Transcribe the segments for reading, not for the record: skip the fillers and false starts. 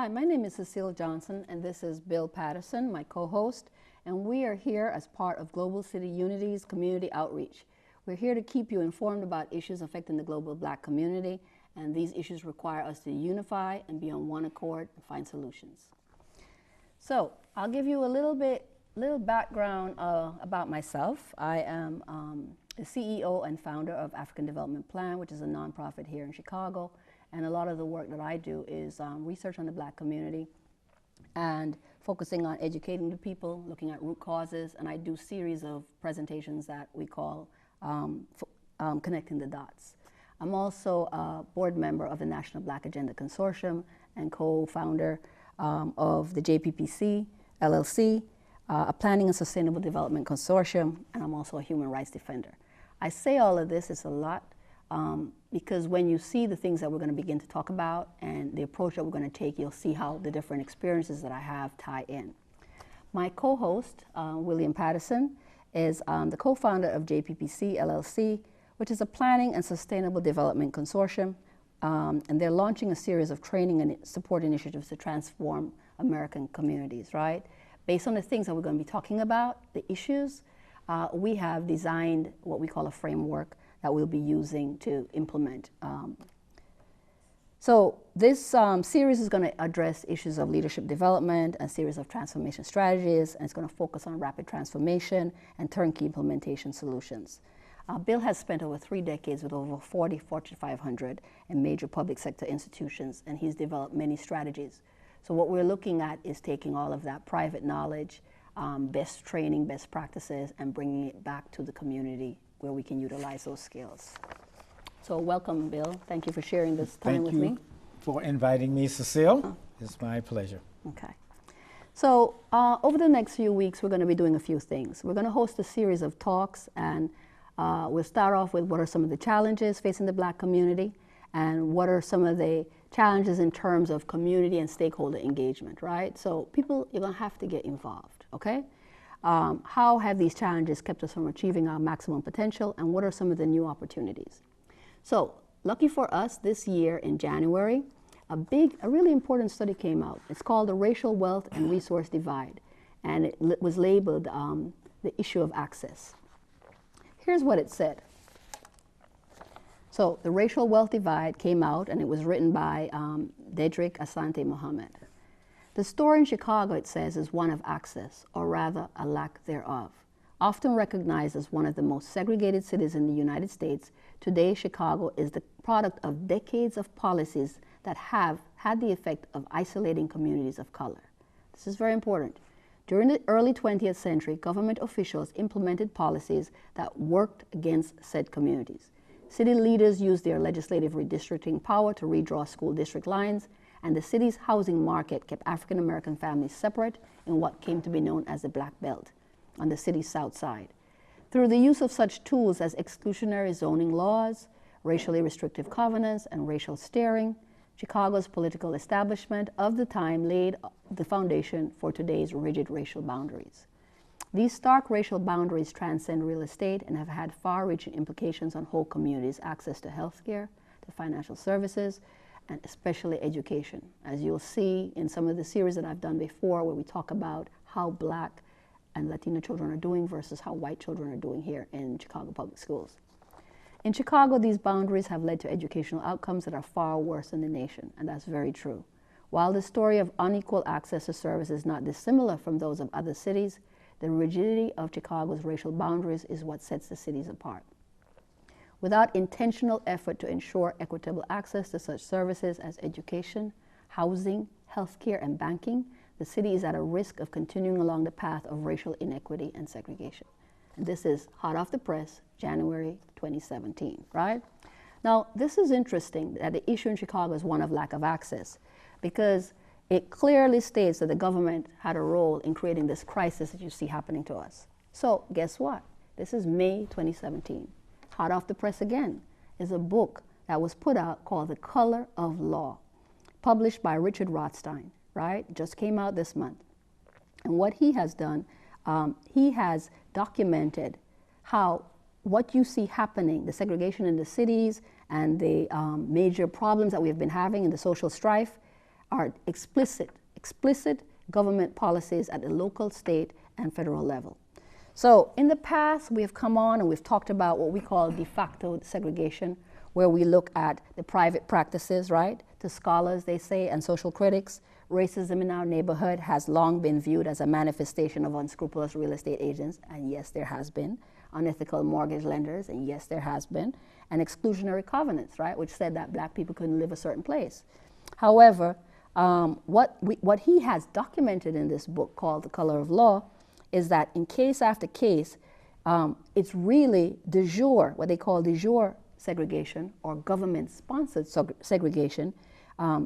Hi, my name is Cecile Johnson, and this is Bill Patterson, my co-host, and we are here as part of Global City Unity's community outreach. We're here to keep you informed about issues affecting the global Black community, and these issues require us to unify and be on one accord and find solutions. So I'll give you a little background about myself. I am the CEO and founder of African Development Plan, which is a nonprofit here in Chicago. And a lot of the work that I do is research on the Black community and focusing on educating the people, looking at root causes, and I do a series of presentations that we call Connecting the Dots. I'm also a board member of the National Black Agenda Consortium and co-founder of the JPPC, LLC, a Planning and Sustainable Development Consortium, and I'm also a human rights defender. I say all of this, it's a lot, because when you see the things that we're going to begin to talk about and the approach that we're going to take, you'll see how the different experiences that I have tie in. My co-host, William Patterson, is the co-founder of JPPC, LLC, which is a Planning and Sustainable Development Consortium, and they're launching a series of training and support initiatives to transform American communities, right? Based on the things that we're going to be talking about, the issues, we have designed what we call a framework that we'll be using to implement. So this series is going to address issues of leadership development, a series of transformation strategies, and it's going to focus on rapid transformation and turnkey implementation solutions. Bill has spent over 3 decades with over 40 Fortune 500 and major public sector institutions, and he's developed many strategies. So what we're looking at is taking all of that private knowledge, best training, best practices, and bringing it back to the community where we can utilize those skills. So welcome, Bill. Thank you for sharing this time with me. Thank you for inviting me, Cecile. It's my pleasure. Okay. So over the next few weeks, we're going to be doing a few things. We're going to host a series of talks, and we'll start off with what are some of the challenges facing the Black community, and what are some of the challenges in terms of community and stakeholder engagement, right? So people, you're going to have to get involved, okay? How have these challenges kept us from achieving our maximum potential, and what are some of the new opportunities? So, lucky for us, this year in January, a really important study came out. It's called the Racial Wealth and Resource Divide, and it was labeled the issue of access. Here's what it said. So, the Racial Wealth Divide came out, and it was written by Dedrick Asante Muhammad. The story in Chicago, it says, is one of access, or rather a lack thereof. Often recognized as one of the most segregated cities in the United States, today Chicago is the product of decades of policies that have had the effect of isolating communities of color. This is very important. During the early 20th century, government officials implemented policies that worked against said communities. City leaders used their legislative redistricting power to redraw school district lines, and the city's housing market kept African American families separate in what came to be known as the Black Belt on the city's south side. Through the use of such tools as exclusionary zoning laws, racially restrictive covenants, and racial steering, Chicago's political establishment of the time laid the foundation for today's rigid racial boundaries. These stark racial boundaries transcend real estate and have had far-reaching implications on whole communities' access to health care, to financial services, and especially education. As you'll see in some of the series that I've done before, where we talk about how Black and Latino children are doing versus how white children are doing here in Chicago public schools. In Chicago, these boundaries have led to educational outcomes that are far worse than the nation, and that's very true. While the story of unequal access to service is not dissimilar from those of other cities, the rigidity of Chicago's racial boundaries is what sets the cities apart. Without intentional effort to ensure equitable access to such services as education, housing, healthcare, and banking, the city is at a risk of continuing along the path of racial inequity and segregation. And this is hot off the press, January 2017, right? Now, this is interesting that the issue in Chicago is one of lack of access, because it clearly states that the government had a role in creating this crisis that you see happening to us. So guess what? This is May 2017. Hot off the press again is a book that was put out called The Color of Law, published by Richard Rothstein, right? Just came out this month. And what he has done, he has documented how what you see happening, the segregation in the cities and the major problems that we've been having in the social strife, are explicit government policies at the local, state, and federal level. So in the past, we have come on and we've talked about what we call de facto segregation, where we look at the private practices, right? To scholars, they say, and social critics, racism in our neighborhood has long been viewed as a manifestation of unscrupulous real estate agents, and yes, there has been, unethical mortgage lenders, and yes, there has been, and exclusionary covenants, right, which said that black people couldn't live a certain place. However, what he has documented in this book called The Color of Law is that in case after case, it's really de jure, what they call de jure segregation or government-sponsored segregation,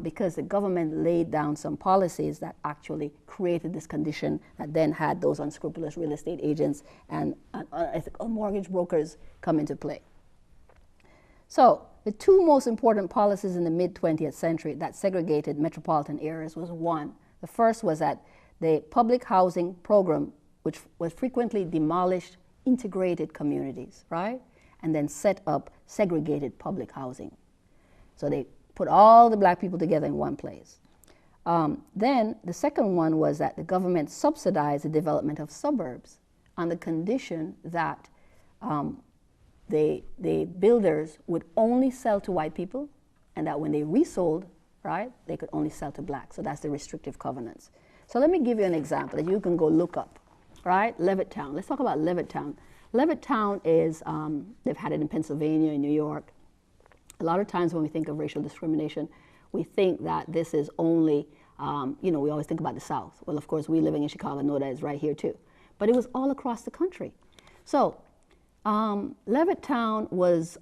because the government laid down some policies that actually created this condition that then had those unscrupulous real estate agents and unethical mortgage brokers come into play. So the two most important policies in the mid-20th century that segregated metropolitan areas was one. The first was that the public housing program, which was frequently demolished integrated communities, right? And then set up segregated public housing. So they put all the black people together in one place. Then the second one was that the government subsidized the development of suburbs on the condition that the builders would only sell to white people, and that when they resold, right, they could only sell to blacks. So that's the restrictive covenants. So let me give you an example that you can go look up, right? Levittown. Let's talk about Levittown. Levittown is, they've had it in Pennsylvania, in New York. A lot of times when we think of racial discrimination, we think that this is only, we always think about the South. Well, of course, we living in Chicago know that it's right here too. But it was all across the country. So Levittown was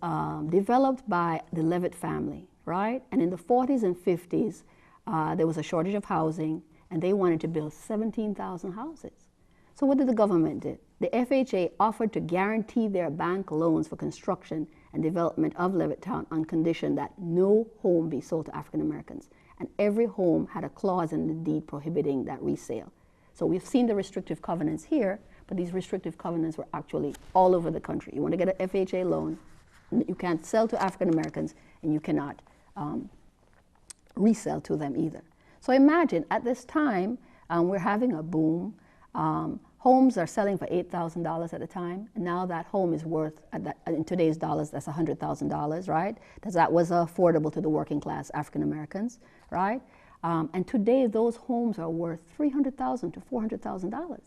developed by the Levitt family, right? And in the 40s and 50s, there was a shortage of housing, and they wanted to build 17,000 houses. So what did the government do? The FHA offered to guarantee their bank loans for construction and development of Levittown on condition that no home be sold to African Americans. And every home had a clause in the deed prohibiting that resale. So we've seen the restrictive covenants here, but these restrictive covenants were actually all over the country. You want to get an FHA loan, you can't sell to African Americans, and you cannot resell to them either. So imagine at this time, we're having a boom. Homes are selling for $8,000 at a time, and now that home is worth, in today's dollars, that's $100,000, right? That was affordable to the working class African Americans, right? And today those homes are worth $300,000 to $400,000,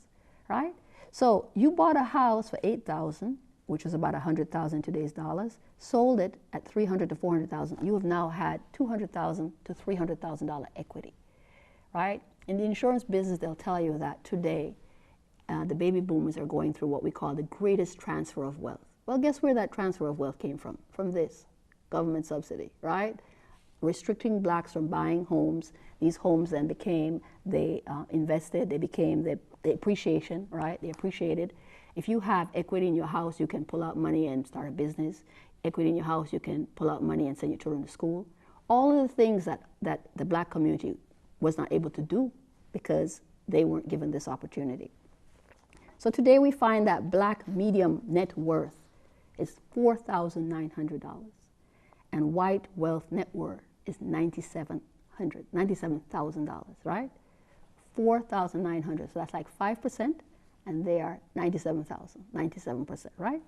right? So you bought a house for $8,000, which is about $100,000 in today's dollars, sold it at $300,000 to $400,000. You have now had $200,000 to $300,000 equity, right? In the insurance business, they'll tell you that today, the baby boomers are going through what we call the greatest transfer of wealth. Well, guess where that transfer of wealth came from? From this government subsidy, right? Restricting blacks from buying homes. These homes then became, they invested, they became the appreciation, right? They appreciated. If you have equity in your house, you can pull out money and start a business. Equity in your house, you can pull out money and send your children to school. All of the things that the black community was not able to do because they weren't given this opportunity. So today we find that black medium net worth is $4,900, and white wealth net worth is $97,000, right? 4,900, so that's like 5%, and they are 97,000, 97%, right?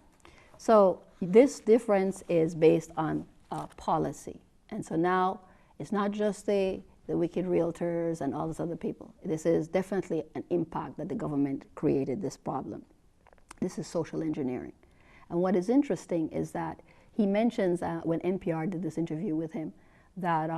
So this difference is based on policy. And so now it's not just the wicked realtors and all those other people. This is definitely an impact that the government created this problem. This is social engineering. And what is interesting is that he mentions when NPR did this interview with him, that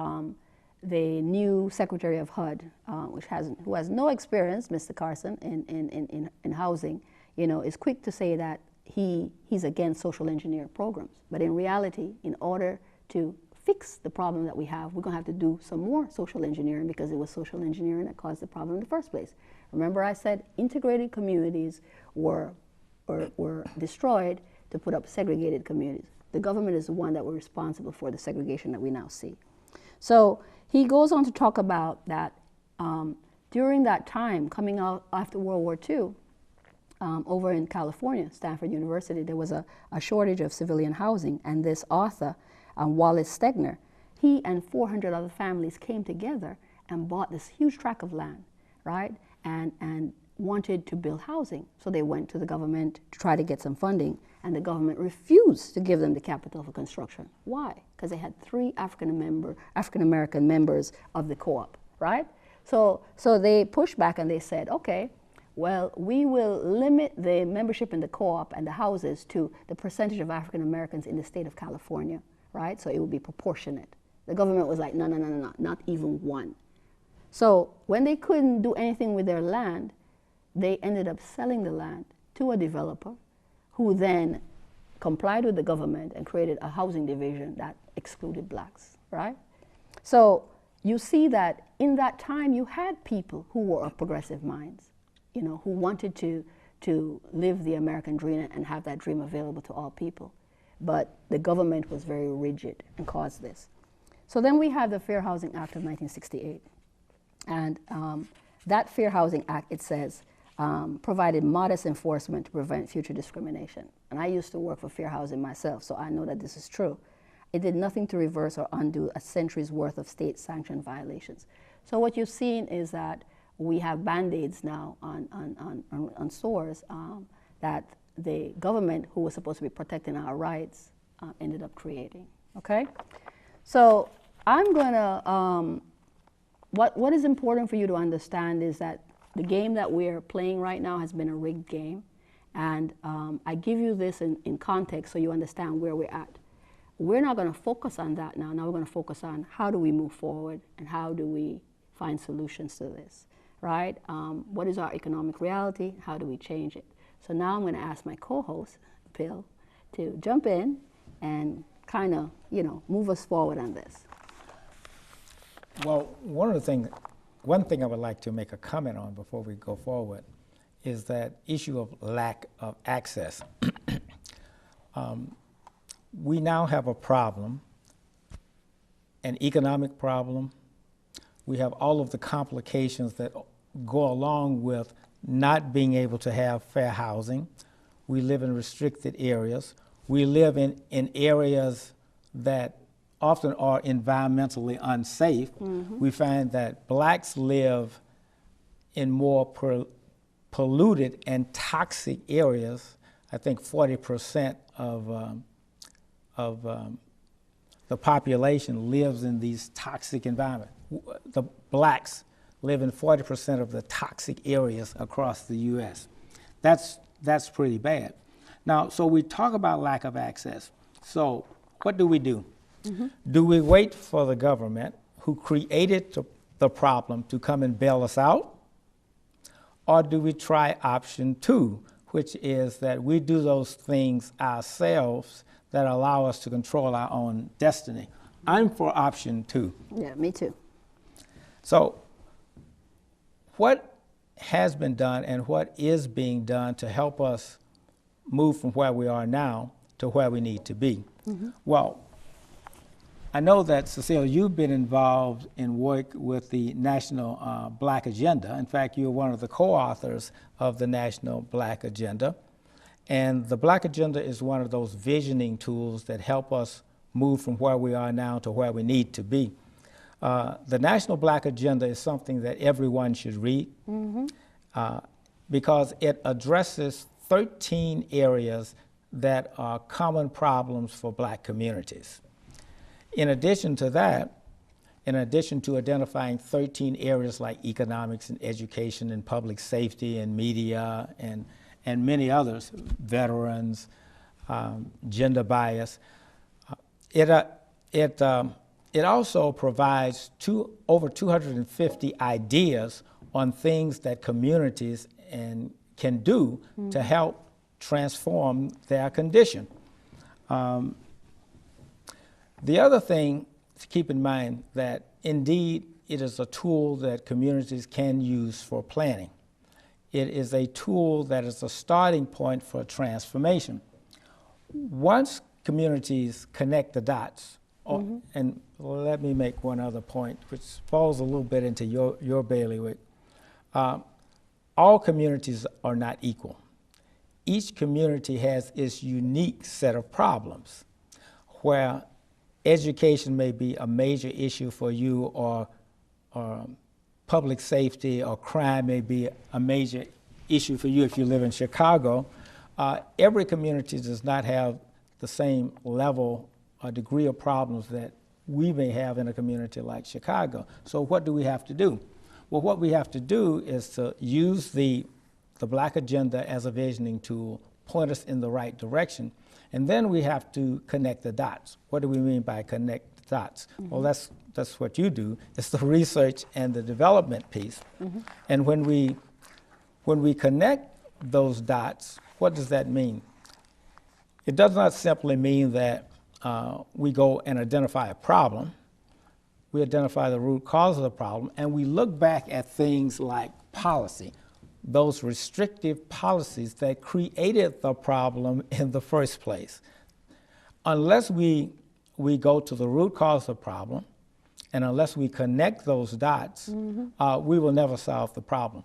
the new Secretary of HUD, who has no experience, Mr. Carson, in housing, is quick to say that he's against social engineer programs. But in reality, in order to fix the problem that we have, we're going to have to do some more social engineering, because it was social engineering that caused the problem in the first place. Remember I said integrated communities were destroyed to put up segregated communities. The government is the one that was responsible for the segregation that we now see. So he goes on to talk about that during that time, coming out after World War II, over in California, Stanford University, there was a shortage of civilian housing, and this author, Wallace Stegner, he and 400 other families came together and bought this huge tract of land, right? And wanted to build housing. So they went to the government to try to get some funding, and the government refused to give them the capital for construction. Why? Because they had 3 African American members of the co-op, right? So they pushed back and they said, okay, well, we will limit the membership in the co-op and the houses to the percentage of African Americans in the state of California, right? So it will be proportionate. The government was like, no, not even 1. So when they couldn't do anything with their land, they ended up selling the land to a developer who then complied with the government and created a housing division that excluded blacks, right? So you see that in that time you had people who were of progressive minds, you know, who wanted to live the American dream and have that dream available to all people. But the government was very rigid and caused this. So then we have the Fair Housing Act of 1968. And that Fair Housing Act, it says, provided modest enforcement to prevent future discrimination. And I used to work for fair housing myself, so I know that this is true. It did nothing to reverse or undo a century's worth of state-sanctioned violations. So what you've seen is that we have Band-Aids now on stores that the government, who was supposed to be protecting our rights, ended up creating, okay? So I'm gonna, what is important for you to understand is that the game that we're playing right now has been a rigged game. And I give you this in context so you understand where we're at. We're not going to focus on that now. Now we're going to focus on how do we move forward and how do we find solutions to this, right? What is our economic reality? How do we change it? So now I'm going to ask my co-host, Bill, to jump in and kind of, you know, move us forward on this. Well, one thing I would like to make a comment on before we go forward is that issue of lack of access. We now have a problem, an economic problem. We have all of the complications that go along with not being able to have fair housing. We live in restricted areas. We live in areas that often are environmentally unsafe. Mm-hmm. We find that blacks live in more polluted and toxic areas. I think 40% of the population lives in these toxic environments. The blacks live in 40% of the toxic areas across the U.S. That's pretty bad. Now, so we talk about lack of access. So what do we do? Mm-hmm. Do we wait for the government who created the problem to come and bail us out? Or do we try option 2, which is that we do those things ourselves that allow us to control our own destiny? I'm for option 2. Yeah, me too. So what has been done and what is being done to help us move from where we are now to where we need to be? Mm-hmm. Well, I know that, Cecile, you've been involved in work with the National Black Agenda. In fact, you're one of the co-authors of the National Black Agenda. And the Black Agenda is one of those visioning tools that help us move from where we are now to where we need to be. The National Black Agenda is something that everyone should read, mm-hmm. Because it addresses 13 areas that are common problems for black communities. In addition to that, in addition to identifying 13 areas like economics and education and public safety and media and many others, veterans, gender bias, it also provides over 250 ideas on things that communities can do mm-hmm. to help transform their condition. The other thing to keep in mind that indeed it is a tool that communities can use for planning. It is a tool that is a starting point for transformation. Once communities connect the dots, mm-hmm. And let me make one other point, which falls a little bit into your bailiwick. All communities are not equal. Each community has its unique set of problems, where education may be a major issue for you, or public safety or crime may be a major issue for you if you live in Chicago, every community does not have the same level or degree of problems that we may have in a community like Chicago. So what do we have to do? Well, what we have to do is to use the Black agenda as a visioning tool, point us in the right direction, and then we have to connect the dots. What do we mean by connect the dots? Mm-hmm. Well, that's what you do. It's the research and the development piece. Mm-hmm. And when we connect those dots, what does that mean? It does not simply mean that we go and identify a problem. We identify the root cause of the problem, and we look back at things like policy, those restrictive policies that created the problem in the first place. Unless we go to the root cause of the problem, and unless we connect those dots, we will never solve the problem.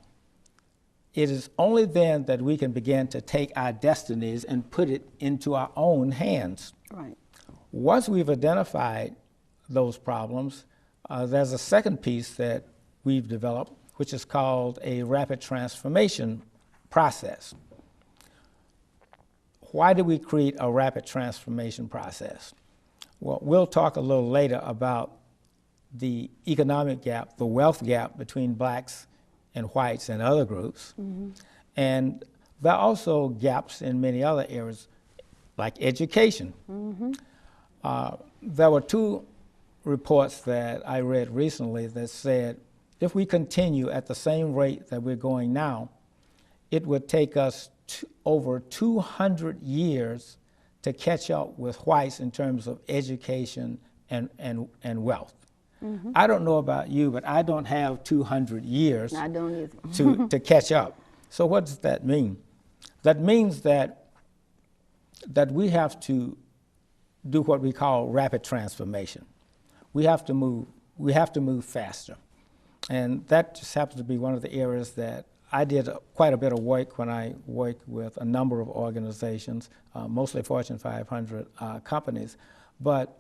It is only then that we can begin to take our destinies and put it into our own hands. Right. Once we've identified those problems, there's a second piece that we've developed, which is called a rapid transformation process. Why do we create a rapid transformation process? Well, we'll talk a little later about the economic gap, the wealth gap between blacks and whites and other groups. Mm-hmm. And there are also gaps in many other areas, like education. Mm-hmm. There were two reports that I read recently that said if we continue at the same rate that we're going now, it would take us over 200 years to catch up with whites in terms of education and wealth. Mm-hmm. I don't know about you, but I don't have 200 years I don't either. to catch up. So what does that mean? That means that we have to do what we call rapid transformation. We have to move faster. And that just happens to be one of the areas that I did quite a bit of work when I worked with a number of organizations, mostly Fortune 500 companies. But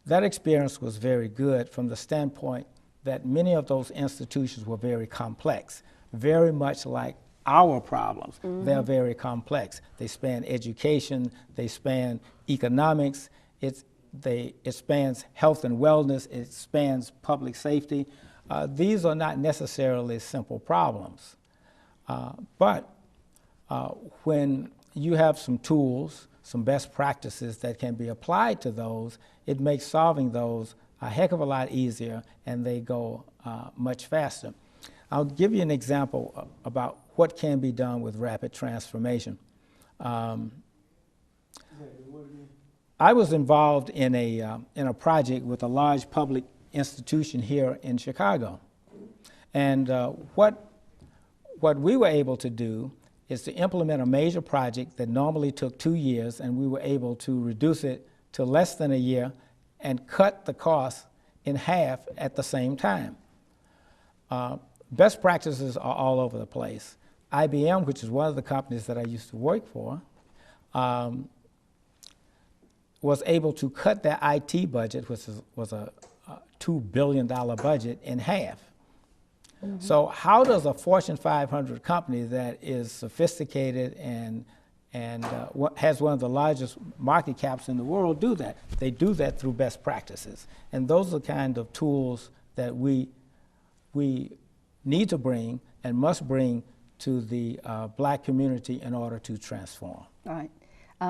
that experience was very good from the standpoint that many of those institutions were very complex, very much like our problems. Mm-hmm. They're very complex. They span education, they span economics, it spans health and wellness, it spans public safety. These are not necessarily simple problems. But when you have some tools, some best practices that can be applied to those, it makes solving those a heck of a lot easier, and they go much faster. I'll give you an example about what can be done with rapid transformation. I was involved in a project with a large public institution here in Chicago. And what we were able to do is to implement a major project that normally took 2 years, and we were able to reduce it to less than a year and cut the cost in half at the same time. Best practices are all over the place. IBM, which is one of the companies that I used to work for, was able to cut their IT budget, which was a $2 billion budget, in half. Mm-hmm. So how does a Fortune 500 company that is sophisticated and has one of the largest market caps in the world do that? They do that through best practices. And those are the kind of tools that we need to bring and must bring to the black community in order to transform. All right.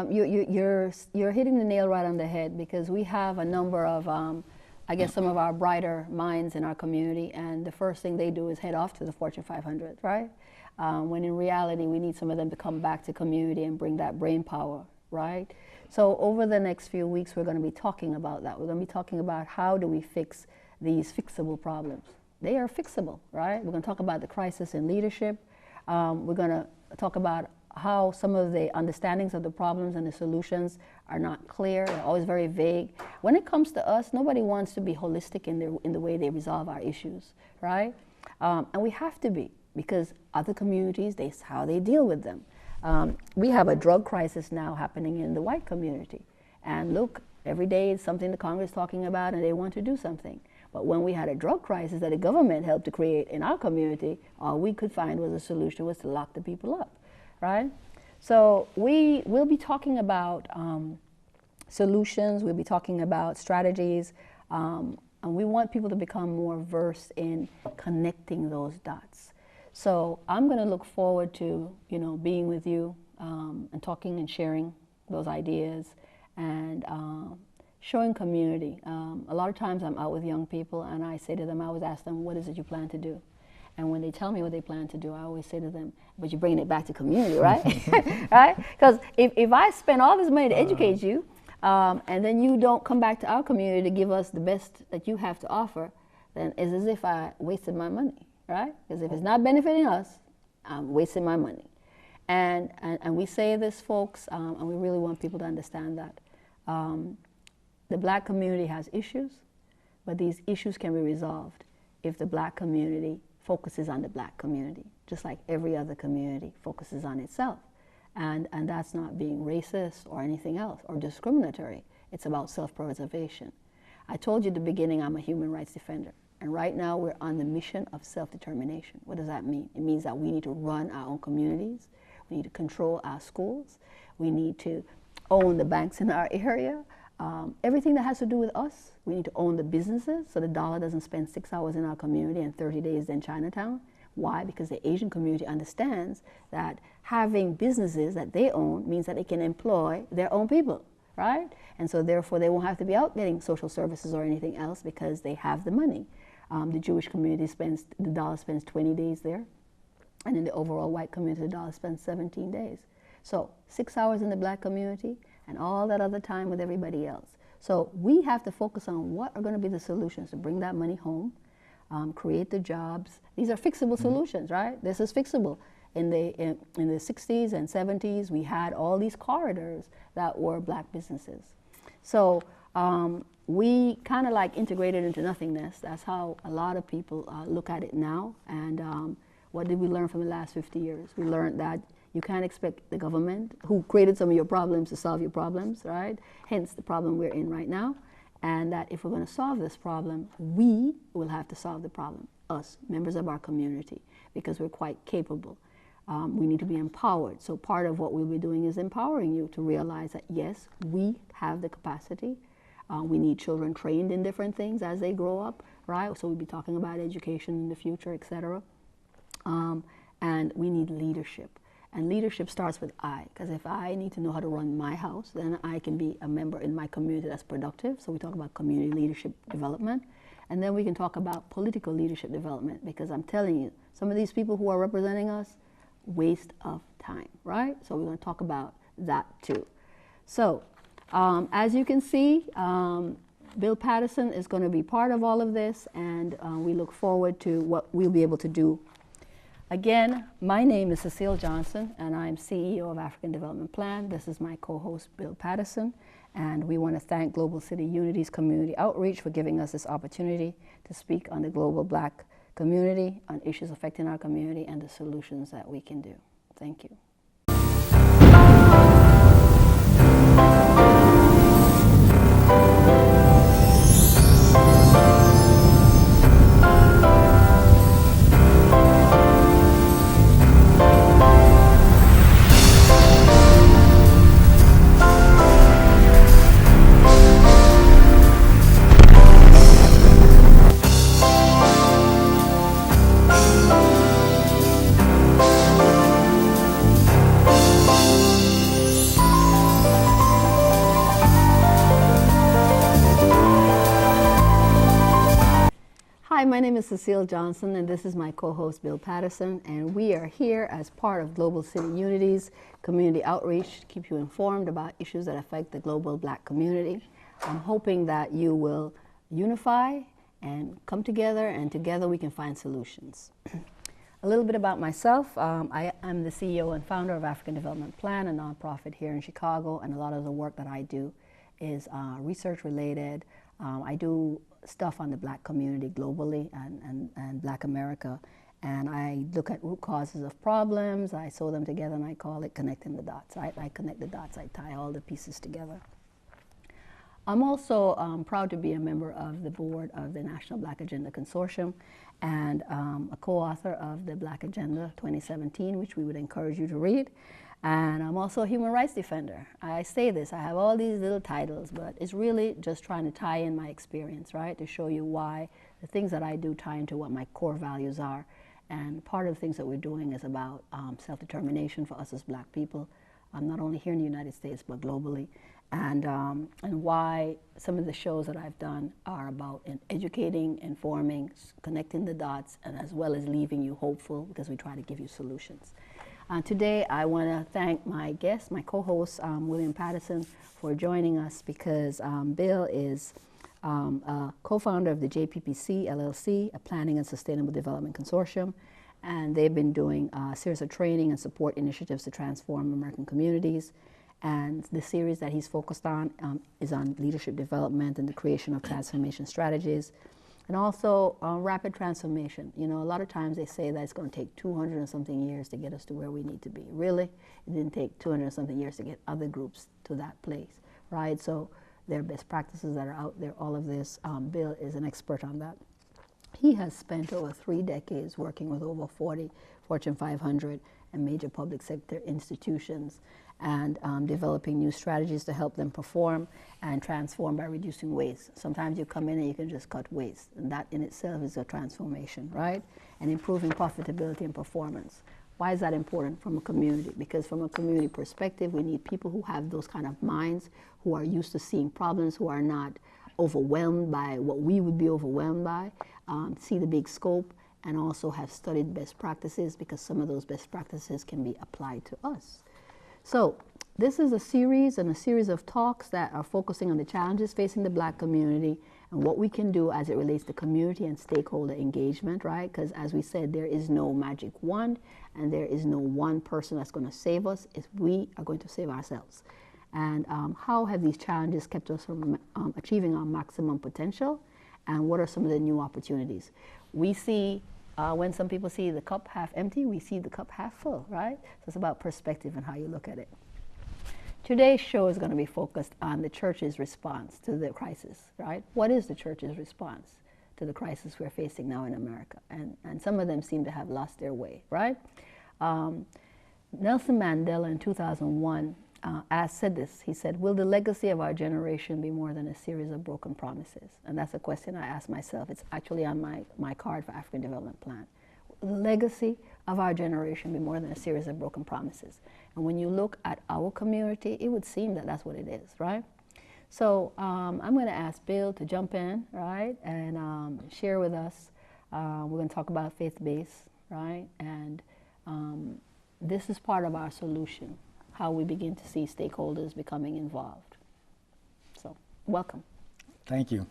You're hitting the nail right on the head, because we have a number of I guess some of our brighter minds in our community, and the first thing they do is head off to the Fortune 500, right? When in reality, we need some of them to come back to community and bring that brain power, right? So over the next few weeks, we're going to be talking about that. We're going to be talking about how do we fix these fixable problems. They are fixable, right? We're going to talk about the crisis in leadership. We're going to talk about how some of the understandings of the problems and the solutions are not clear. They're always very vague. When it comes to us, nobody wants to be holistic in the way they resolve our issues, right? And we have to be, because other communities, that's how they deal with them. We have a drug crisis now happening in the white community. And look, every day it's something the Congress is talking about, and they want to do something. But when we had a drug crisis that the government helped to create in our community, all we could find was a solution was to lock the people up, right? So we will be talking about solutions, we'll be talking about strategies, and we want people to become more versed in connecting those dots. So I'm going to look forward to, being with you and talking and sharing those ideas and showing community. A lot of times I'm out with young people and I say to them, I always ask them, what is it you plan to do? And when they tell me what they plan to do, I always say to them, but you're bringing it back to community, right? Right? Because if I spend all this money to educate you, and then you don't come back to our community to give us the best that you have to offer, then it's as if I wasted my money, right? Because if it's not benefiting us, I'm wasting my money. And we say this, folks, and we really want people to understand that. The black community has issues, but these issues can be resolved if the black community focuses on the black community, just like every other community focuses on itself. And that's not being racist or anything else or discriminatory. It's about self-preservation. I told you at the beginning I'm a human rights defender. And right now we're on the mission of self-determination. What does that mean? It means that we need to run our own communities. We need to control our schools. We need to own the banks in our area. Everything that has to do with us, we need to own the businesses so the dollar doesn't spend 6 hours in our community and 30 days in Chinatown. Why? Because the Asian community understands that having businesses that they own means that they can employ their own people, right? And so therefore they won't have to be out getting social services or anything else because they have the money. The Jewish community the dollar spends 20 days there. And in the overall white community, the dollar spends 17 days. So 6 hours in the black community and all that other time with everybody else. So we have to focus on what are going to be the solutions to bring that money home, create the jobs. These are fixable solutions, right? This is fixable. In the 60s and 70s, we had all these corridors that were black businesses. So we kind of like integrated into nothingness. That's how a lot of people look at it now. And what did we learn from the last 50 years? We learned that you can't expect the government, who created some of your problems, to solve your problems, right? Hence the problem we're in right now. And that if we're going to solve this problem, we will have to solve the problem, us, members of our community, because we're quite capable. We need to be empowered. So part of what we'll be doing is empowering you to realize that, yes, we have the capacity. We need children trained in different things as they grow up, right? So we'll be talking about education in the future, et cetera. And we need leadership. And leadership starts with I, because if I need to know how to run my house, then I can be a member in my community that's productive. So we talk about community leadership development. And then we can talk about political leadership development, because I'm telling you, some of these people who are representing us, waste of time, right? So we're going to talk about that too. So as you can see, Bill Patterson is going to be part of all of this, and we look forward to what we'll be able to do. Again, my name is Cecile Johnson, and I'm CEO of African Development Plan. This is my co-host, Bill Patterson, and we want to thank Global City Unity's Community Outreach for giving us this opportunity to speak on the global black community, on issues affecting our community, and the solutions that we can do. Thank you. Hi, my name is Cecile Johnson, and this is my co-host, Bill Patterson, and we are here as part of Global City Unity's Community Outreach to keep you informed about issues that affect the global black community. I'm hoping that you will unify and come together, and together we can find solutions. A little bit about myself. I am the CEO and founder of African Development Plan, a nonprofit here in Chicago, and a lot of the work that I do is research related. I do stuff on the black community globally and black America, and I look at root causes of problems, I sew them together, and I call it connecting the dots. I connect the dots, I tie all the pieces together. I'm also proud to be a member of the board of the National Black Agenda Consortium and a co-author of the Black Agenda 2017, which we would encourage you to read. And I'm also a human rights defender. I say this, I have all these little titles, but it's really just trying to tie in my experience, right? To show you why the things that I do tie into what my core values are. And part of the things that we're doing is about self-determination for us as Black people, not only here in the United States, but globally. And why some of the shows that I've done are about educating, informing, connecting the dots, and as well as leaving you hopeful, because we try to give you solutions. Today, I want to thank my guest, my co-host, William Patterson, for joining us, because Bill is a co-founder of the JPPC LLC, a Planning and Sustainable Development Consortium, and they've been doing a series of training and support initiatives to transform American communities. And the series that he's focused on is on leadership development and the creation of transformation strategies, and also rapid transformation. You know, a lot of times they say that it's going to take 200 and something years to get us to where we need to be. Really, it didn't take 200 and something years to get other groups to that place, right? So there are best practices that are out there, all of this. Bill is an expert on that. He has spent over 3 decades working with over 40 Fortune 500 and major public sector institutions, and developing new strategies to help them perform and transform by reducing waste. Sometimes you come in and you can just cut waste, and that in itself is a transformation, right? And improving profitability and performance. Why is that important from a community? Because from a community perspective, we need people who have those kind of minds, who are used to seeing problems, who are not overwhelmed by what we would be overwhelmed by, see the big scope, and also have studied best practices, because some of those best practices can be applied to us. So this is a series of talks that are focusing on the challenges facing the Black community and what we can do as it relates to community and stakeholder engagement, right? Because as we said, there is no magic wand, and there is no one person that's going to save us. We are going to save ourselves. And how have these challenges kept us from achieving our maximum potential? And what are some of the new opportunities? We see when some people see the cup half empty, we see the cup half full, right? So it's about perspective and how you look at it. Today's show is going to be focused on the church's response to the crisis, right? What is the church's response to the crisis we're facing now in America? And some of them seem to have lost their way, right? Nelson Mandela in 2001 said this. He said, will the legacy of our generation be more than a series of broken promises? And that's a question I ask myself. It's actually on my card for African Development Plan. Will the legacy of our generation be more than a series of broken promises? And when you look at our community, it would seem that that's what it is, right? So I'm going to ask Bill to jump in, right, and share with us. We're going to talk about faith-based, right? And this is part of our solution, how we begin to see stakeholders becoming involved. So, welcome. Thank you.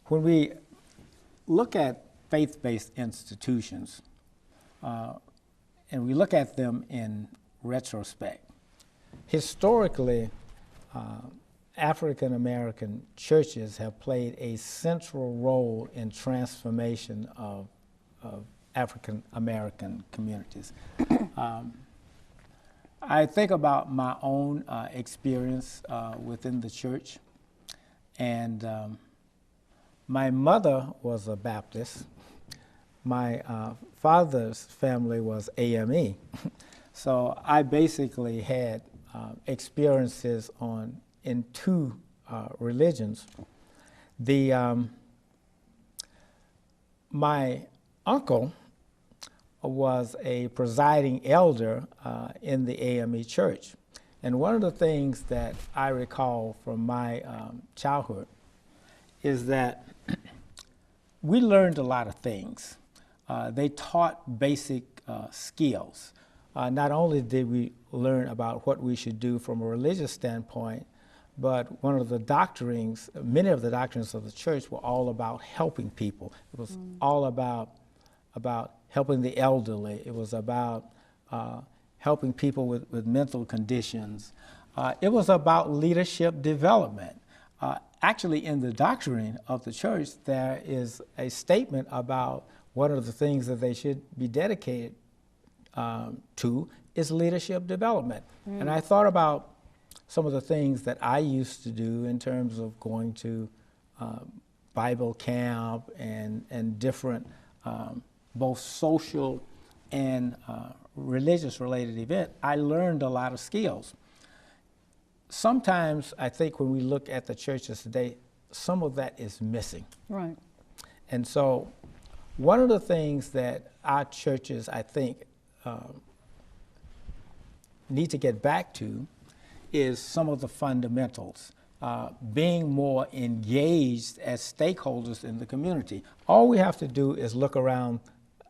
When we look at faith-based institutions, and we look at them in retrospect, historically, African American churches have played a central role in transformation of African American communities. I think about my own experience within the church, and my mother was a Baptist. My father's family was AME, so I basically had experiences in 2 religions. My uncle was a presiding elder in the AME church. And one of the things that I recall from my childhood is that we learned a lot of things. They taught basic skills. Not only did we learn about what we should do from a religious standpoint, but one of the doctrines, many of the doctrines of the church were all about helping people. It was all about helping the elderly. It was about helping people with mental conditions. It was about leadership development. Actually, in the doctrine of the church, there is a statement about one of the things that they should be dedicated to is leadership development. And I thought about some of the things that I used to do in terms of going to Bible camp and different both social and religious related event, I learned a lot of skills. Sometimes I think when we look at the churches today, some of that is missing. Right. And so one of the things that our churches, I think, need to get back to is some of the fundamentals, being more engaged as stakeholders in the community. All we have to do is look around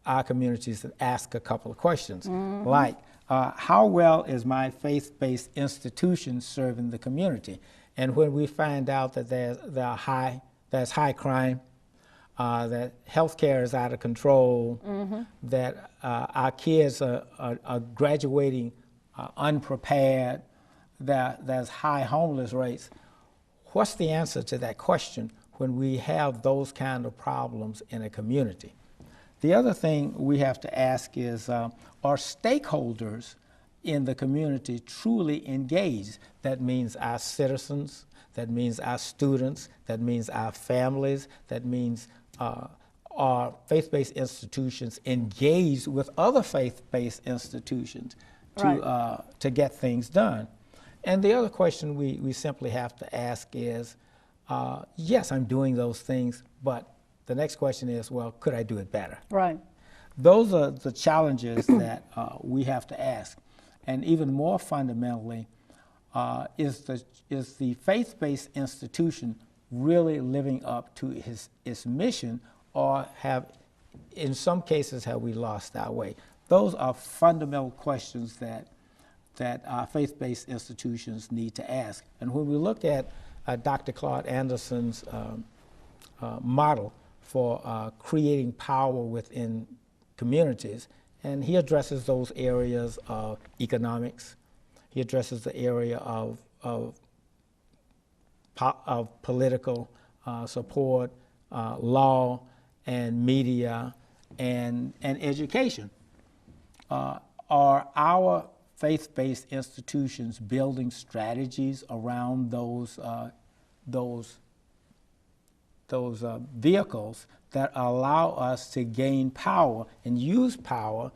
our communities and ask a couple of questions, like, how well is my faith-based institution serving the community? And when we find out that there's high crime, that healthcare is out of control, that our kids are graduating unprepared, that there's high homeless rates, what's the answer to that question when we have those kind of problems in a community? The other thing we have to ask is, are stakeholders in the community truly engaged? That means our citizens, that means our students, that means our families, that means are faith-based institutions engaged with other faith-based institutions to get things done? And the other question we simply have to ask is, yes, I'm doing those things, but the next question is, well, could I do it better? Right. Those are the challenges that we have to ask. And even more fundamentally, is the faith-based institution really living up to its mission, or in some cases, have we lost our way? Those are fundamental questions that our faith-based institutions need to ask. And when we look at Dr. Claude Anderson's model for creating power within communities, and he addresses those areas of economics, he addresses the area of political support, law and media, and education. Are our faith-based institutions building strategies around those vehicles that allow us to gain power and use power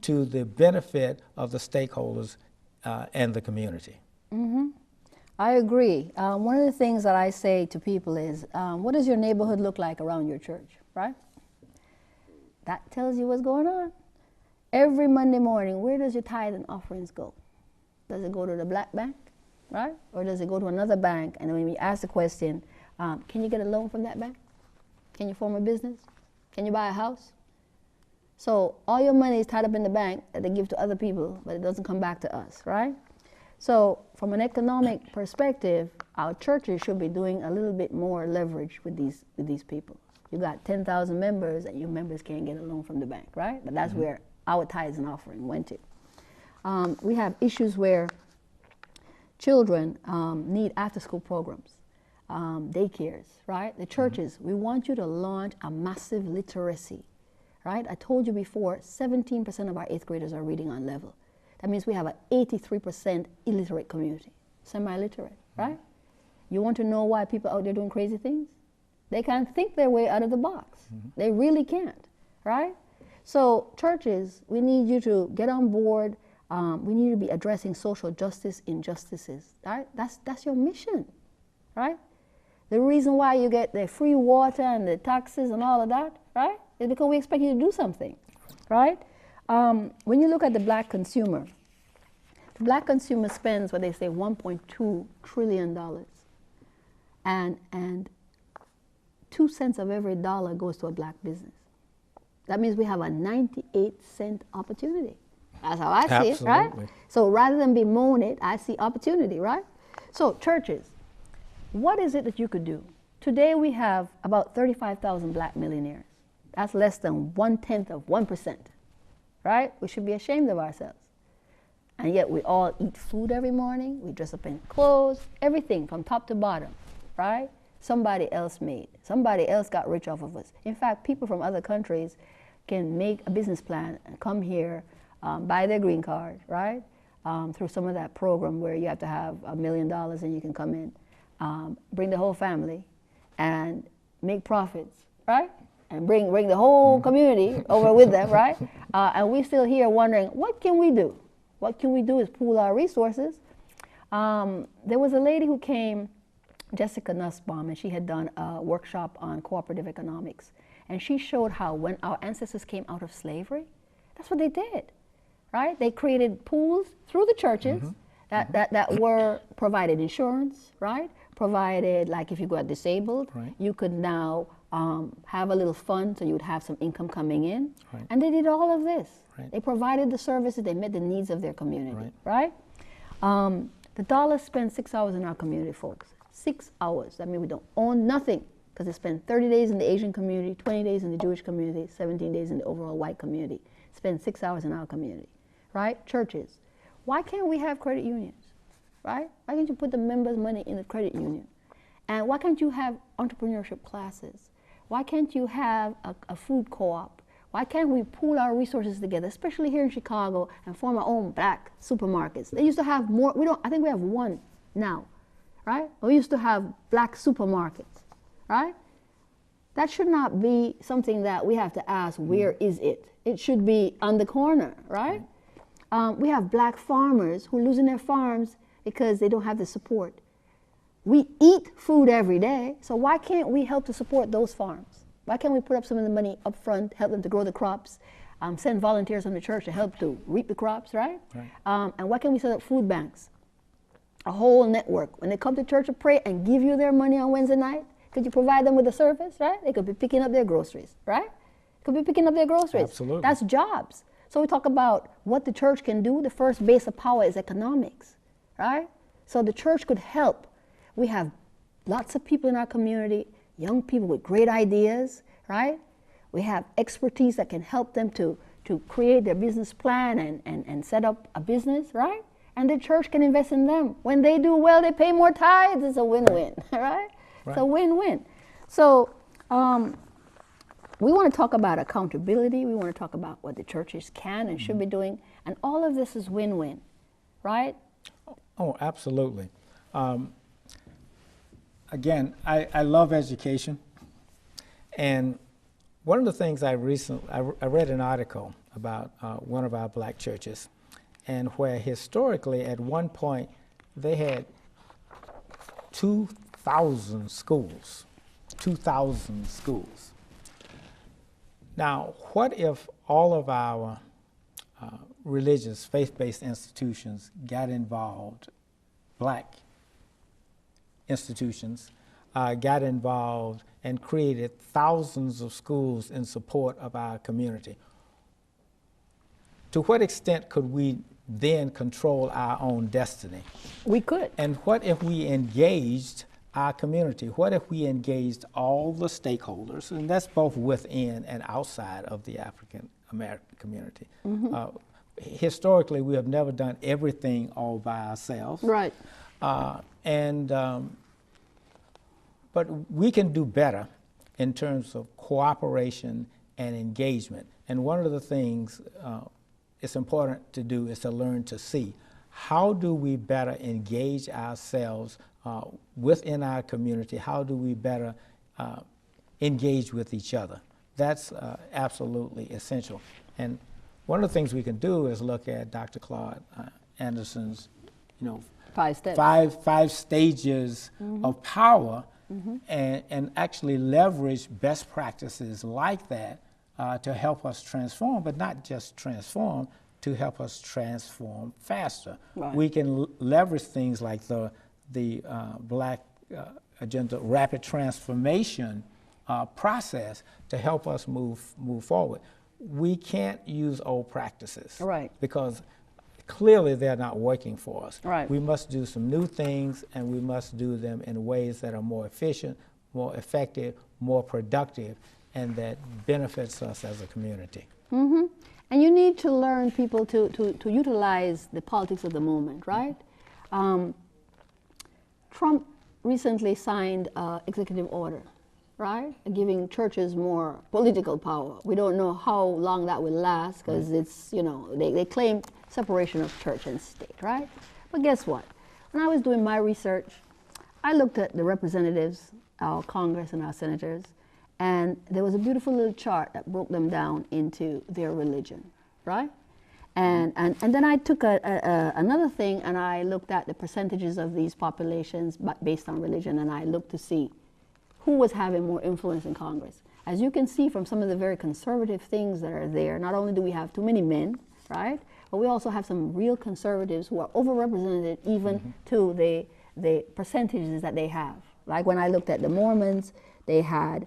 to the benefit of the stakeholders and the community? I agree. One of the things that I say to people is, what does your neighborhood look like around your church, right? That tells you what's going on. Every Monday morning, where does your tithe and offerings go? Does it go to the black bank, right? Or does it go to another bank? And when we ask the question, can you get a loan from that bank? Can you form a business? Can you buy a house? So all your money is tied up in the bank that they give to other people, but it doesn't come back to us, right? So from an economic perspective, our churches should be doing a little bit more leverage with these people. You got 10,000 members, and your members can't get a loan from the bank, right? But that's where our tithes and offering went to. We have issues where children need after-school programs, daycares, right? The churches, we want you to launch a massive literacy, right? I told you before, 17% of our 8th graders are reading on level. That means we have an 83% illiterate community, semi-literate, right? You want to know why people out there doing crazy things? They can't think their way out of the box. They really can't, right? So churches, we need you to get on board. We need to be addressing social justice injustices, right? That's your mission, right? The reason why you get the free water and the taxes and all of that, right, is because we expect you to do something, right? When you look at the black consumer spends what they say $1.2 trillion, and 2 cents of every dollar goes to a black business. That means we have a 98-cent opportunity. That's how I see it, right? So rather than bemoan it, I see opportunity, right? So churches, what is it that you could do? Today we have about 35,000 black millionaires. That's less than 1/10 of 1%, right? We should be ashamed of ourselves. And yet we all eat food every morning, we dress up in clothes, everything from top to bottom, right? Somebody else made. Somebody else got rich off of us. In fact, people from other countries can make a business plan and come here, buy their green card, right? through some of that program where you have to have $1 million and you can come in, bring the whole family and make profits, right? And bring the whole community over with them, right? And we're still here wondering, what can we do? What can we do is pool our resources. There was a lady who came, Jessica Nussbaum, and she had done a workshop on cooperative economics. And she showed how when our ancestors came out of slavery, that's what they did, right? They created pools through the churches that were provided insurance, right? Provided, like if you got disabled, you could now have a little fund so you would have some income coming in. And they did all of this. They provided the services, they met the needs of their community, right? The dollar spent 6 hours in our community, folks. 6 hours. That means we don't own nothing, because it spent 30 days in the Asian community, 20 days in the Jewish community, 17 days in the overall white community. Spend 6 hours in our community, right? Churches. Why can't we have credit unions, right? Why can't you put the members' money in the credit union? And why can't you have entrepreneurship classes? Why can't you have a food co-op? Why can't we pool our resources together, especially here in Chicago, and form our own black supermarkets? They used to have more, I think we have one now, right? We used to have black supermarkets, right? That should not be something that we have to ask, where is it? It should be on the corner, right? We have black farmers who are losing their farms because they don't have the support. We eat food every day, so why can't we help to support those farms? Why can't we put up some of the money up front, help them to grow the crops, send volunteers from the church to help to reap the crops, right? And why can't we set up food banks? A whole network. When they come to church to pray and give you their money on Wednesday night, could you provide them with a service, right? They could be picking up their groceries, right? Could be picking up their groceries. Absolutely. That's jobs. So we talk about what the church can do. The first base of power is economics, right? So the church could help. We have lots of people in our community, young people with great ideas, right? We have expertise that can help them to create their business plan and set up a business, right? And the church can invest in them. When they do well, they pay more tithes. It's a win-win, right? It's a win-win. So we want to talk about accountability. We want to talk about what the churches can and should be doing. And all of this is win-win, right? Oh, absolutely. Again, I love education. And one of the things I read an article about one of our black churches, and where historically at one point they had 2,000 schools. 2,000 schools. Now, what if all of our religious, faith-based institutions got involved, black institutions, got involved and created thousands of schools in support of our community? To what extent could we then control our own destiny? We could. And what if we engaged our community? What if we engaged all the stakeholders, and that's both within and outside of the African American community? Historically, we have never done everything all by ourselves. Right. But we can do better in terms of cooperation and engagement. And one of the things it's important to do is to learn to see, how do we better engage ourselves within our community? How do we better engage with each other? That's absolutely essential. And one of the things we can do is look at Dr. Claude Anderson's, 5 steps. five stages of power, and actually leverage best practices like that to help us transform, but not just transform, to help us transform faster. Right. We can leverage things like the Black Agenda Rapid Transformation process to help us move forward. We can't use old practices, right, because clearly they're not working for us. Right. We must do some new things, and we must do them in ways that are more efficient, more effective, more productive, and that benefits us as a community. And you need to learn people to utilize the politics of the moment, right? Trump recently signed an executive order, right, giving churches more political power. We don't know how long that will last, because it's, they claim separation of church and state, right? But guess what? When I was doing my research, I looked at the representatives, our Congress and our senators, and there was a beautiful little chart that broke them down into their religion, right? And then I took another thing and I looked at the percentages of these populations based on religion, and I looked to see who was having more influence in Congress. As you can see from some of the very conservative things that are there, not only do we have too many men, right, but we also have some real conservatives who are overrepresented even to the percentages that they have. Like when I looked at the Mormons, they had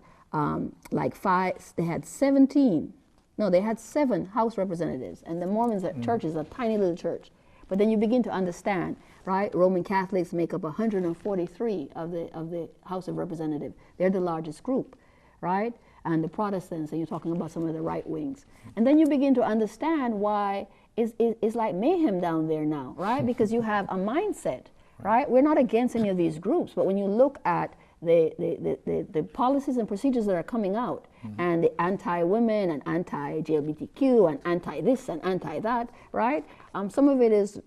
they had 7 House representatives, and the Mormons church is a tiny little church. But then you begin to understand, right? Roman Catholics make up 143 of the House of Representatives. They're the largest group, right? And the Protestants, and you're talking about some of the right wings. And then you begin to understand why it's like mayhem down there now, right? Because you have a mindset, right? We're not against any of these groups, but when you look at the policies and procedures that are coming out, and the anti-women and anti-LGBTQ and anti-this and anti-that, right? Some of it is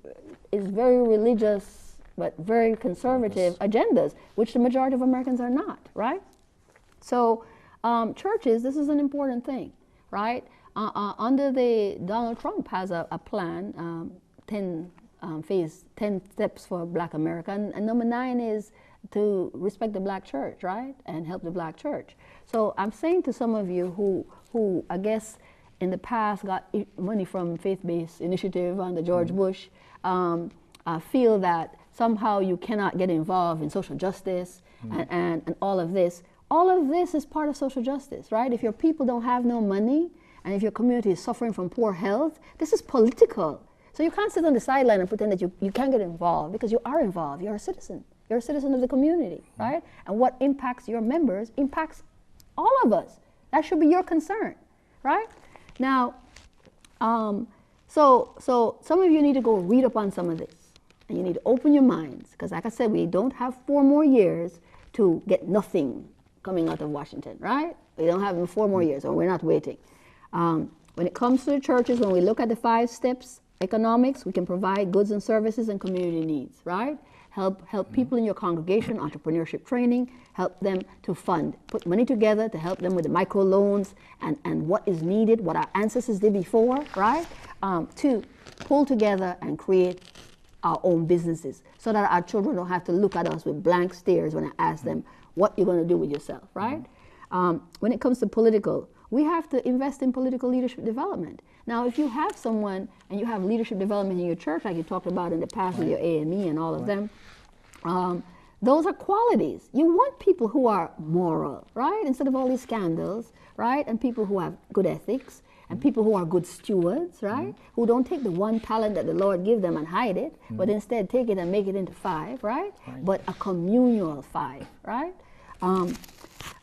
very religious but very conservative agendas, which the majority of Americans are not, right? So churches, this is an important thing, right? Donald Trump has a plan, 10 steps for Black America, and number 9 is to respect the Black church, right? And help the Black church. So I'm saying to some of you who I guess in the past got money from faith-based initiative under George Bush, feel that somehow you cannot get involved in social justice and all of this. All of this is part of social justice, right? If your people don't have no money, and if your community is suffering from poor health, this is political. So you can't sit on the sideline and pretend that you can't get involved, because you are involved. You're a citizen. You're a citizen of the community, right? And what impacts your members impacts all of us. That should be your concern, right? Now, so some of you need to go read up on some of this, and you need to open your minds, because like I said, we don't have 4 more years to get nothing coming out of Washington, right? We don't have 4 more years, or we're not waiting. When it comes to the churches, when we look at the 5 steps, economics, we can provide goods and services and community needs, right? Help people in your congregation, entrepreneurship training, help them to fund, put money together to help them with the microloans and what is needed, what our ancestors did before, right? To pull together and create our own businesses so that our children don't have to look at us with blank stares when I ask them what you're going to do with yourself, right? When it comes to political, we have to invest in political leadership development. Now, if you have someone and you have leadership development in your church, like you talked about in the past with your AME and all of them, those are qualities. You want people who are moral, right? Instead of all these scandals, right? And people who have good ethics, and people who are good stewards, right? Who don't take the one talent that the Lord give them and hide it, but instead take it and make it into 5, right? But a communal 5, right?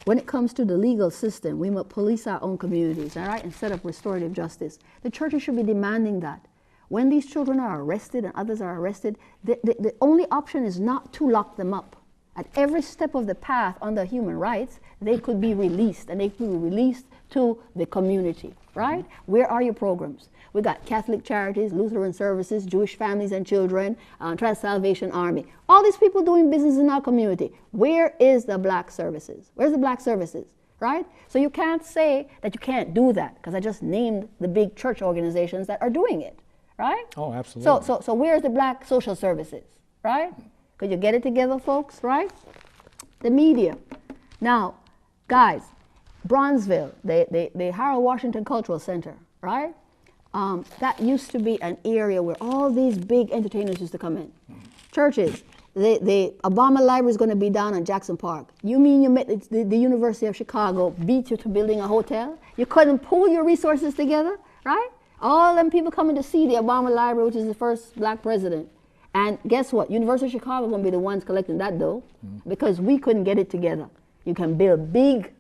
When it comes to the legal system, we must police our own communities, all right, and set up restorative justice. The churches should be demanding that. When these children are arrested and others are arrested, the only option is not to lock them up. At every step of the path under human rights, they could be released, and they could be released to the community, right? Where are your programs? We got Catholic Charities, Lutheran Services, Jewish Families and Children, Trans-Salvation Army. All these people doing business in our community. Where is the Black services? Where's the Black services, right? So you can't say that you can't do that, because I just named the big church organizations that are doing it, right? Oh, absolutely. So where's the Black social services, right? Could you get it together, folks, right? The media. Now, guys, Bronzeville, the Harold Washington Cultural Center, right? That used to be an area where all these big entertainers used to come in. Churches, the Obama Library is going to be down on Jackson Park. You mean you met the University of Chicago beat you to building a hotel? You couldn't pool your resources together, right? All them people coming to see the Obama Library, which is the first Black president. And guess what? University of Chicago is going to be the ones collecting that dough, because we couldn't get it together. You can build big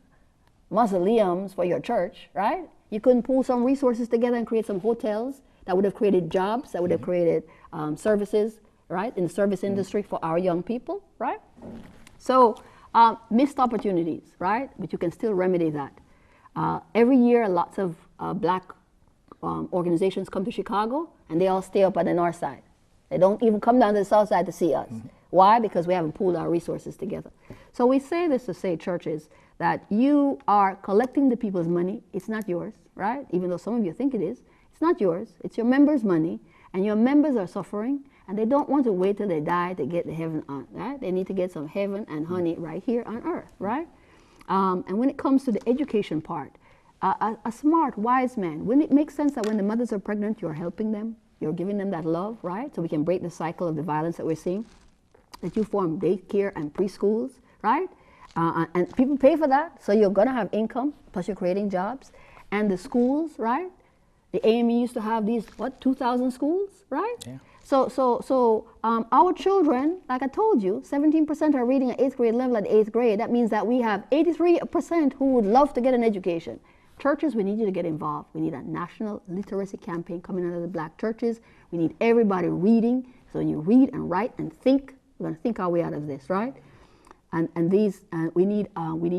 mausoleums for your church, right? You couldn't pull some resources together and create some hotels that would have created jobs, that would have created services, right, in the service industry for our young people, right? So missed opportunities, right? But you can still remedy that. Every year, lots of Black organizations come to Chicago, and they all stay up on the north side. They don't even come down to the south side to see us. Why? Because we haven't pooled our resources together. So we say this to say, churches, that you are collecting the people's money. It's not yours, right? Even though some of you think it is. It's not yours. It's your members' money, and your members are suffering, and they don't want to wait till they die to get to heaven on, right? They need to get some heaven and honey right here on earth, right? And when it comes to the education part, a smart, wise man, wouldn't it make sense that when the mothers are pregnant, you're helping them? You're giving them that love, right? So we can break the cycle of the violence that we're seeing. That you form daycare and preschools, right? And people pay for that, so you're gonna have income, plus you're creating jobs. And the schools, right? The AME used to have these, 2,000 schools, right? Yeah. So our children, like I told you, 17% are reading at 8th grade level at 8th grade. That means that we have 83% who would love to get an education. Churches, we need you to get involved. We need a national literacy campaign coming out of the black churches. We need everybody reading. So when you read and write and think, we're going to think our way out of this, right? And these, we need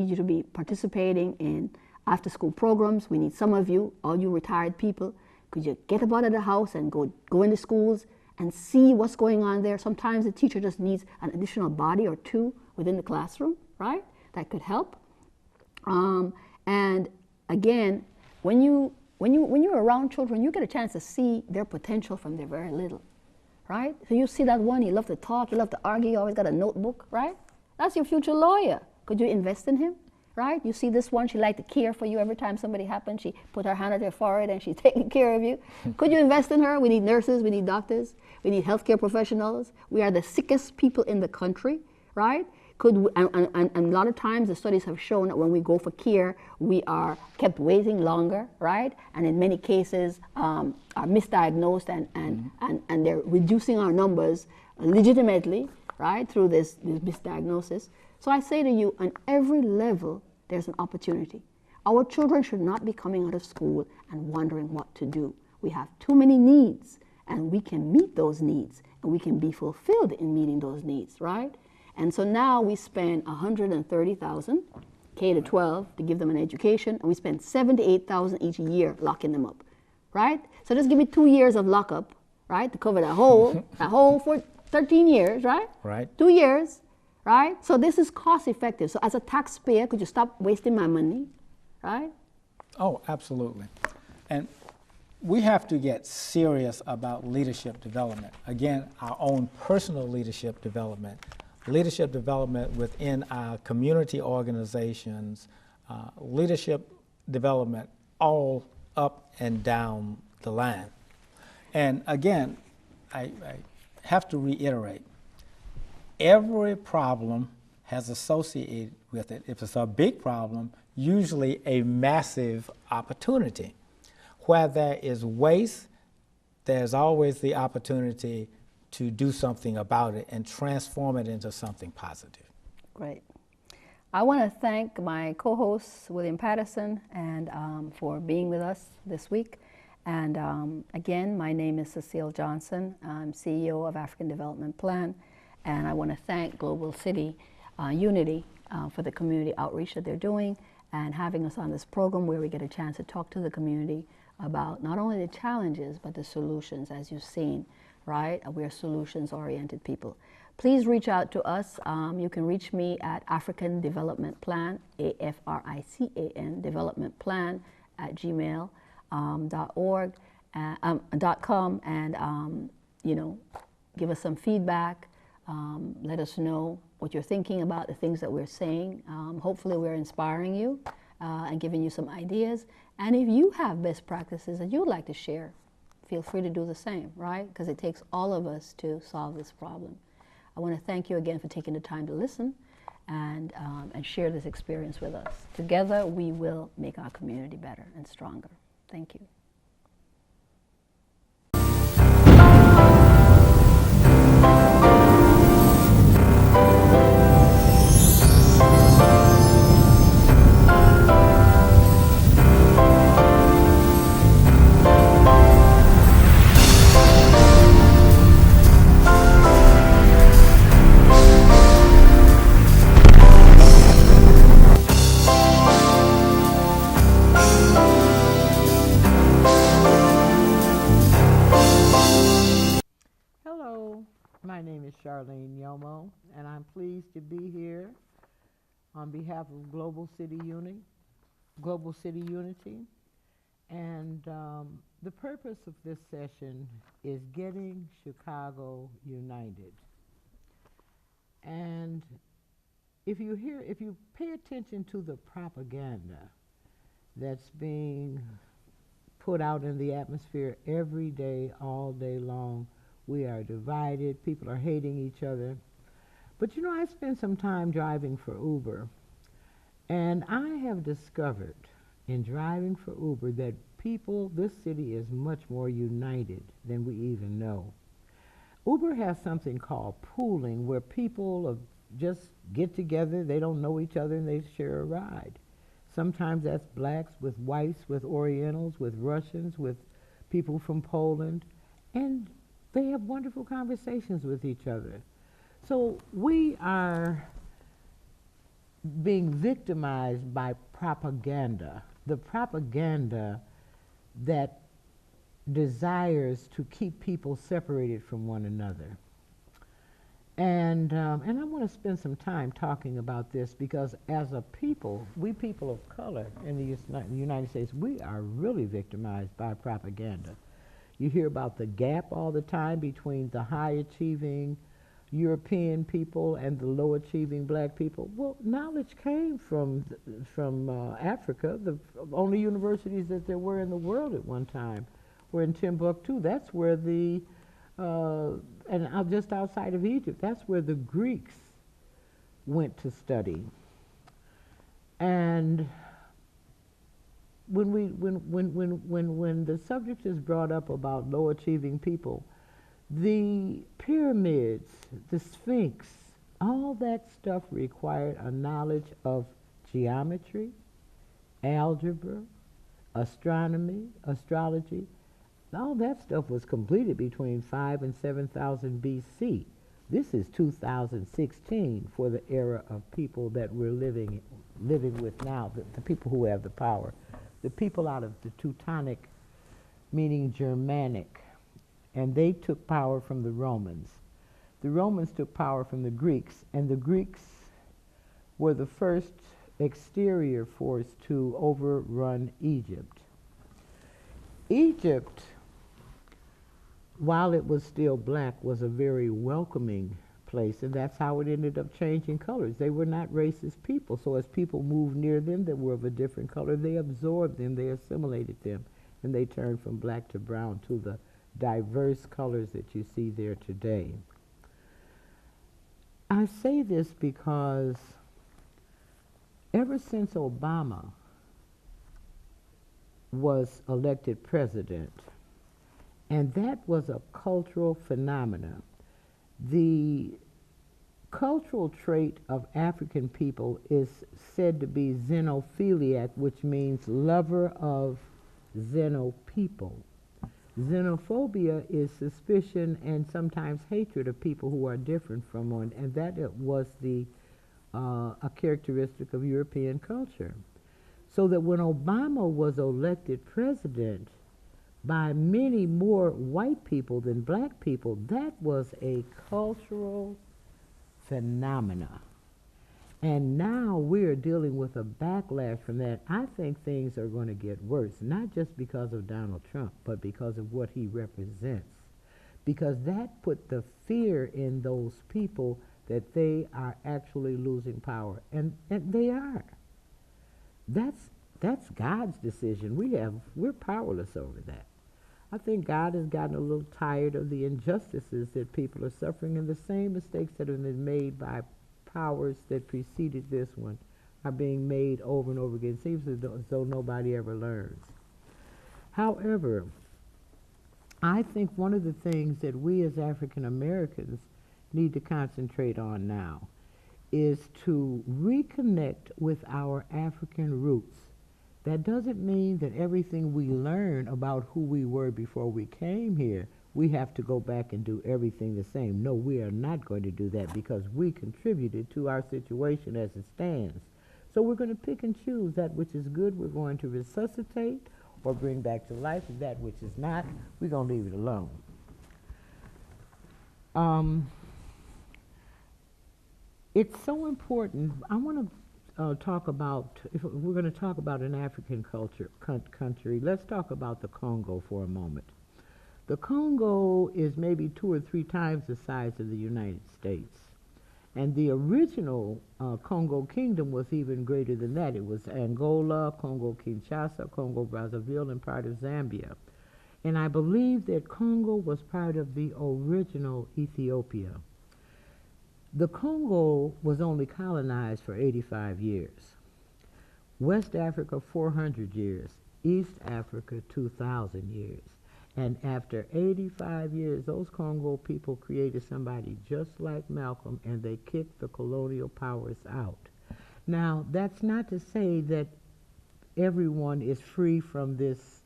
you to be participating in after-school programs. We need some of you, all you retired people, could you get up out of the house and go into schools and see what's going on there? Sometimes the teacher just needs an additional body or two within the classroom, right? That could help. And again, when you're around children, you get a chance to see their potential from their very little, right? So you see that one, he loves to talk, he loves to argue, he always got a notebook, right? That's your future lawyer. Could you invest in him, right? You see this one, she liked to care for you every time somebody happened. She put her hand on her forehead and she's taking care of you. Could you invest in her? We need nurses, we need doctors, we need healthcare professionals. We are the sickest people in the country, right? And a lot of times the studies have shown that when we go for care, we are kept waiting longer, right? And in many cases are misdiagnosed and they're reducing our numbers legitimately, right, through this misdiagnosis. So I say to you, on every level, there's an opportunity. Our children should not be coming out of school and wondering what to do. We have too many needs, and we can meet those needs, and we can be fulfilled in meeting those needs, right? And so now we spend $130,000 K to 12 to give them an education, and we spend $78,000 each year locking them up, right? So just give me 2 years of lockup, right, to cover that whole for 13 years, right? Right. 2 years, right? So this is cost effective. So as a taxpayer, could you stop wasting my money, right? Oh, absolutely. And we have to get serious about leadership development. Again, our own personal leadership development within our community organizations, leadership development all up and down the line. And again, I have to reiterate, every problem has associated with it, if it's a big problem, usually a massive opportunity. Where there is waste, there's always the opportunity to do something about it and transform it into something positive. Great. I want to thank my co-host, William Patterson, and for being with us this week. And again, my name is Cecile Johnson. I'm CEO of African Development Plan. And I want to thank Global City Unity for the community outreach that they're doing and having us on this program where we get a chance to talk to the community about not only the challenges, but the solutions, as you've seen, right? We're solutions-oriented people. Please reach out to us. You can reach me at African Development Plan, AFRICAN Development Plan at gmail.org, .com, and give us some feedback. Let us know what you're thinking about the things that we're saying. Hopefully we're inspiring you and giving you some ideas. And if you have best practices that you'd like to share, feel free to do the same, right? Because it takes all of us to solve this problem. I want to thank you again for taking the time to listen and share this experience with us. Together, we will make our community better and stronger. Thank you. is Charlene Yomo, and I'm pleased to be here on behalf of Global City Unity. And the purpose of this session is getting Chicago united. And if you pay attention to the propaganda that's being put out in the atmosphere every day, all day long, we are divided, people are hating each other. But you know, I spent some time driving for Uber, and I have discovered in driving for Uber that this city is much more united than we even know. Uber has something called pooling, where people just get together, they don't know each other, and they share a ride. Sometimes that's blacks with whites, with Orientals, with Russians, with people from Poland, and they have wonderful conversations with each other. So we are being victimized by propaganda, the propaganda that desires to keep people separated from one another. And I want to spend some time talking about this because as a people, we people of color in the United States, we are really victimized by propaganda. You hear about the gap all the time between the high-achieving European people and the low-achieving black people. Well, knowledge came from Africa. The only universities that there were in the world at one time were in Timbuktu. That's where and just outside of Egypt, that's where the Greeks went to study. And when the subject is brought up about low achieving people, the pyramids, the Sphinx, all that stuff required a knowledge of geometry, algebra, astronomy, astrology. All that stuff was completed between 5 and 7,000 BC. This is 2016 for the era of people that we're living with now, the people who have the power. The people out of the Teutonic, meaning Germanic, and they took power from the Romans. The Romans took power from the Greeks, and the Greeks were the first exterior force to overrun Egypt. Egypt, while it was still black, was a very welcoming place, and that's how it ended up changing colors. They were not racist people, so as people moved near them that were of a different color, they absorbed them, they assimilated them, and they turned from black to brown to the diverse colors that you see there today. I say this because ever since Obama was elected president, and that was a cultural phenomenon. The cultural trait of African people is said to be xenophiliac, which means lover of xeno people. Xenophobia is suspicion and sometimes hatred of people who are different from one, and that was a characteristic of European culture. So that when Obama was elected president, by many more white people than black people, that was a cultural phenomena. And now we're dealing with a backlash from that. I think things are going to get worse, not just because of Donald Trump, but because of what he represents. Because that put the fear in those people that they are actually losing power. And they are. That's God's decision. We're powerless over that. I think God has gotten a little tired of the injustices that people are suffering, and the same mistakes that have been made by powers that preceded this one are being made over and over again. It seems as though nobody ever learns. However, I think one of the things that we as African Americans need to concentrate on now is to reconnect with our African roots. That doesn't mean that everything we learn about who we were before we came here, we have to go back and do everything the same. No, we are not going to do that because we contributed to our situation as it stands. So we're going to pick and choose that which is good, we're going to resuscitate or bring back to life, and that which is not, we're going to leave it alone. It's so important. I want to talk about, if we're going to talk about an African country, let's talk about the Congo for a moment. The Congo is maybe 2 or 3 times the size of the United States. And the original Congo kingdom was even greater than that. It was Angola, Congo Kinshasa, Congo Brazzaville, and part of Zambia. And I believe that Congo was part of the original Ethiopia. The Congo was only colonized for 85 years. West Africa, 400 years. East Africa, 2,000 years. And after 85 years, those Congo people created somebody just like Malcolm, and they kicked the colonial powers out. Now, that's not to say that everyone is free from this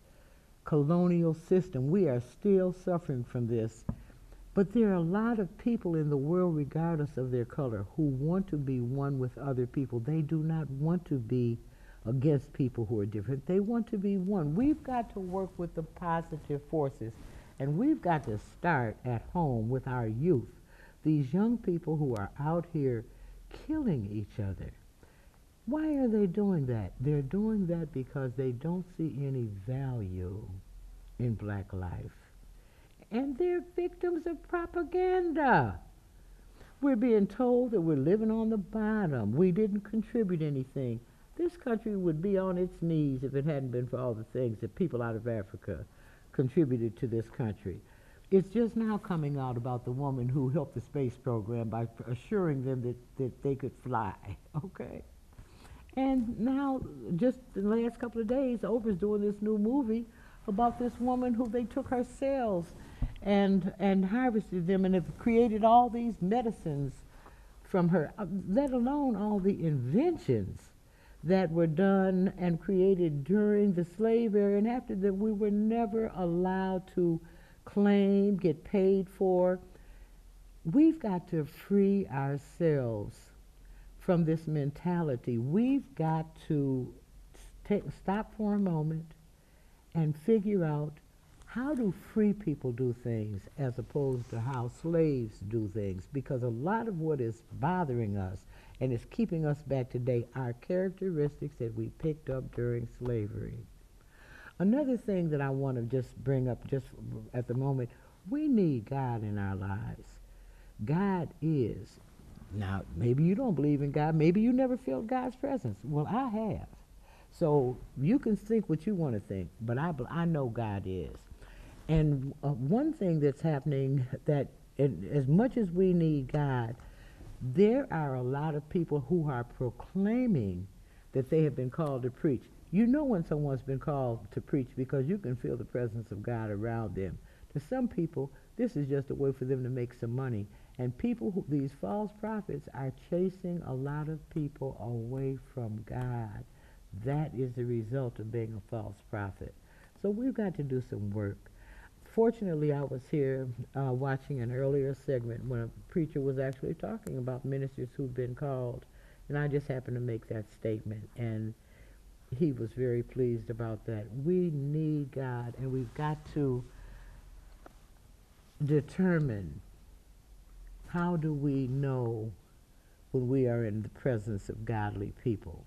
colonial system. We are still suffering from this. But there are a lot of people in the world, regardless of their color, who want to be one with other people. They do not want to be against people who are different. They want to be one. We've got to work with the positive forces, and we've got to start at home with our youth. These young people who are out here killing each other. Why are they doing that? They're doing that because they don't see any value in black life. And they're victims of propaganda. We're being told that we're living on the bottom. We didn't contribute anything. This country would be on its knees if it hadn't been for all the things that people out of Africa contributed to this country. It's just now coming out about the woman who helped the space program by assuring them that they could fly, okay? And now, just in the last couple of days, Oprah's doing this new movie about this woman who they took her cells and harvested them and have created all these medicines from her, let alone all the inventions that were done and created during the slave era and after that we were never allowed to claim, get paid for. We've got to free ourselves from this mentality. We've got to stop for a moment and figure out how do free people do things as opposed to how slaves do things, because a lot of what is bothering us and is keeping us back today are characteristics that we picked up during slavery. Another thing that I want to just bring up just at the moment, we need God in our lives. God is. Now, maybe you don't believe in God. Maybe you never felt God's presence. Well, I have. So you can think what you want to think, but I know God is. And one thing that's happening that as much as we need God, there are a lot of people who are proclaiming that they have been called to preach. You know when someone's been called to preach because you can feel the presence of God around them. To some people, this is just a way for them to make some money. And people, these false prophets, are chasing a lot of people away from God. That is the result of being a false prophet. So we've got to do some work. Fortunately, I was here watching an earlier segment when a preacher was actually talking about ministers who've been called, and I just happened to make that statement, and he was very pleased about that. We need God, and we've got to determine how do we know when we are in the presence of godly people.